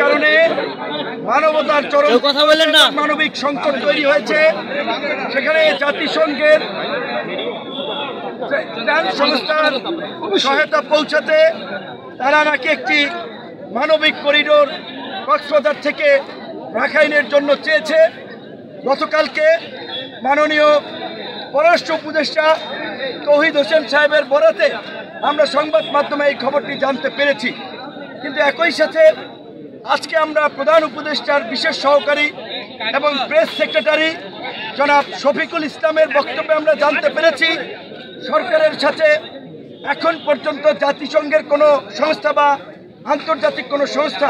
কারণে মানবতার চরম মানবিক সংকট তৈরি হয়েছে। সেখানে জাতিসংঘের সংস্থার সহায়তা পৌঁছাতে তারা নাকি একটি মানবিক করিডোর কক্সবাজার থেকে রাখাইনের জন্য চেয়েছে। গতকালকে মাননীয় পররাষ্ট্র উপদেষ্টা তৌহিদ হোসেন সাহেবের বরাতে আমরা সংবাদ মাধ্যমে এই খবরটি জানতে পেরেছি। কিন্তু একই সাথে আজকে আমরা প্রধান উপদেষ্টার বিশেষ সহকারী এবং প্রেস সেক্রেটারি জনাব শফিকুল ইসলামের বক্তব্যে আমরা জানতে পেরেছি সরকারের সাথে এখন পর্যন্ত জাতিসংঘের কোনো সংস্থা বা আন্তর্জাতিক কোনো সংস্থা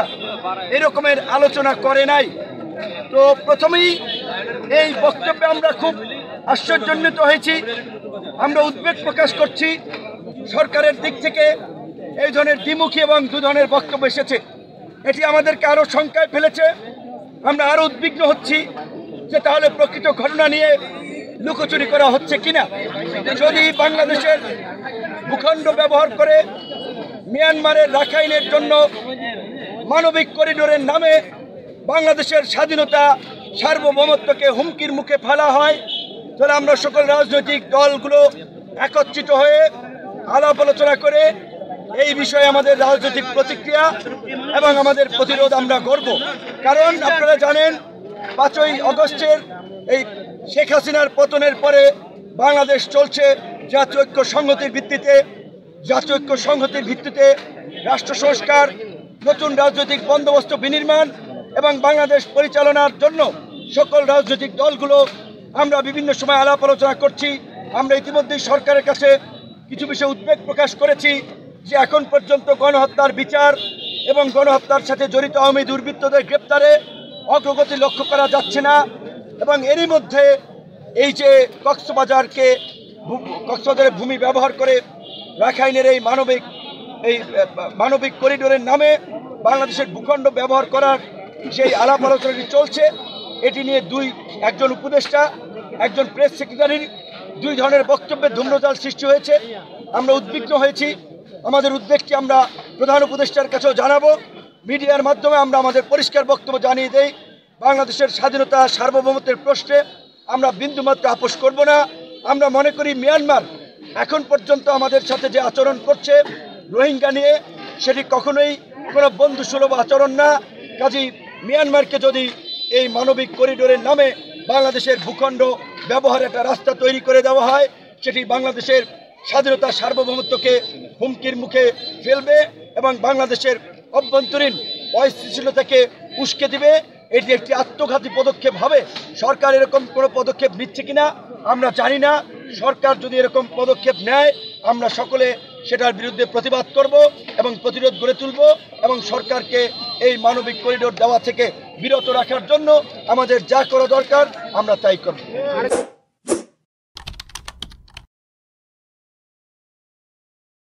এরকমের আলোচনা করে নাই। তো প্রথমেই এই বক্তব্যে আমরা খুব আশ্চর্যান্বিত হয়েছি, আমরা উদ্বেগ প্রকাশ করছি। সরকারের দিক থেকে এই ধরনের দ্বিমুখী এবং দু ধরনের বক্তব্য এসেছে, এটি আমাদেরকে আরও শঙ্কায় ফেলেছে। আমরা আরও উদ্বিগ্ন হচ্ছি যে তাহলে প্রকৃত ঘটনা নিয়ে লুকোচুরি করা হচ্ছে কিনা। যদি বাংলাদেশের ভূখণ্ড ব্যবহার করে মিয়ানমারের রাখাইনের জন্য মানবিক করিডোরের নামে বাংলাদেশের স্বাধীনতা সার্বভৌমত্বকে হুমকির মুখে ফেলা হয়, তাহলে আমরা সকল রাজনৈতিক দলগুলো একত্রিত হয়ে আলাপ আলোচনা করে এই বিষয়ে আমাদের রাজনৈতিক প্রতিক্রিয়া এবং আমাদের প্রতিরোধ আমরা করব। কারণ আপনারা জানেন 5ই আগস্টের এই শেখ হাসিনার পতনের পরে বাংলাদেশ চলছে জাতীয় ঐক্য সংহতির ভিত্তিতে রাষ্ট্র সংস্কার, নতুন রাজনৈতিক বন্দোবস্ত বিনির্মাণ এবং বাংলাদেশ পরিচালনার জন্য সকল রাজনৈতিক দলগুলো আমরা বিভিন্ন সময় আলাপ আলোচনা করছি। আমরা ইতিমধ্যেই সরকারের কাছে কিছু বিষয়ে উদ্বেগ প্রকাশ করেছি যে এখন পর্যন্ত গণহত্যার বিচার এবং গণহত্যার সাথে জড়িত আওয়ামী দুর্বৃত্তদের গ্রেপ্তারে অগ্রগতি লক্ষ্য করা যাচ্ছে না। এবং এরই মধ্যে এই যে কক্সবাজারের ভূমি ব্যবহার করে রাখাইনের এই মানবিক করিডোরের নামে বাংলাদেশের ভূখণ্ড ব্যবহার করার সেই আলাপ আলোচনাটি চলছে, এটি নিয়ে একজন উপদেষ্টা একজন প্রেস সেক্রেটারির 2 ধরনের বক্তব্যে ধূম্রজাল সৃষ্টি হয়েছে। আমরা উদ্বিগ্ন হয়েছি, আমাদের উদ্বেগটি আমরা প্রধান উপদেষ্টার কাছেও জানাবো। মিডিয়ার মাধ্যমে আমরা আমাদের পরিষ্কার বক্তব্য জানিয়ে দেই, বাংলাদেশের স্বাধীনতা সার্বভৌমত্বের প্রশ্নে আমরা বিন্দুমাত্র আপোষ করব না। আমরা মনে করি মিয়ানমার এখন পর্যন্ত আমাদের সাথে যে আচরণ করছে রোহিঙ্গা নিয়ে, সেটি কখনোই কোনো বন্ধুসুলভ আচরণ না। কাজেই মিয়ানমারকে যদি এই মানবিক করিডোরের নামে বাংলাদেশের ভূখণ্ড ব্যবহার একটা রাস্তা তৈরি করে দেওয়া হয়, সেটি বাংলাদেশের স্বাধীনতা সার্বভৌমত্বকে হুমকির মুখে ফেলবে এবং বাংলাদেশের অভ্যন্তরীণ অস্থিতিশীলতাকে উস্কে দিবে। এটি একটি আত্মঘাতী পদক্ষেপ হবে। সরকার এরকম কোনো পদক্ষেপ নিচ্ছে কিনা আমরা জানি না। সরকার যদি এরকম পদক্ষেপ নেয় আমরা সকলে সেটার বিরুদ্ধে প্রতিবাদ করব এবং প্রতিরোধ গড়ে তুলব এবং সরকারকে এই মানবিক করিডোর দেওয়া থেকে বিরত রাখার জন্য আমাদের যা করা দরকার আমরা তাই করব।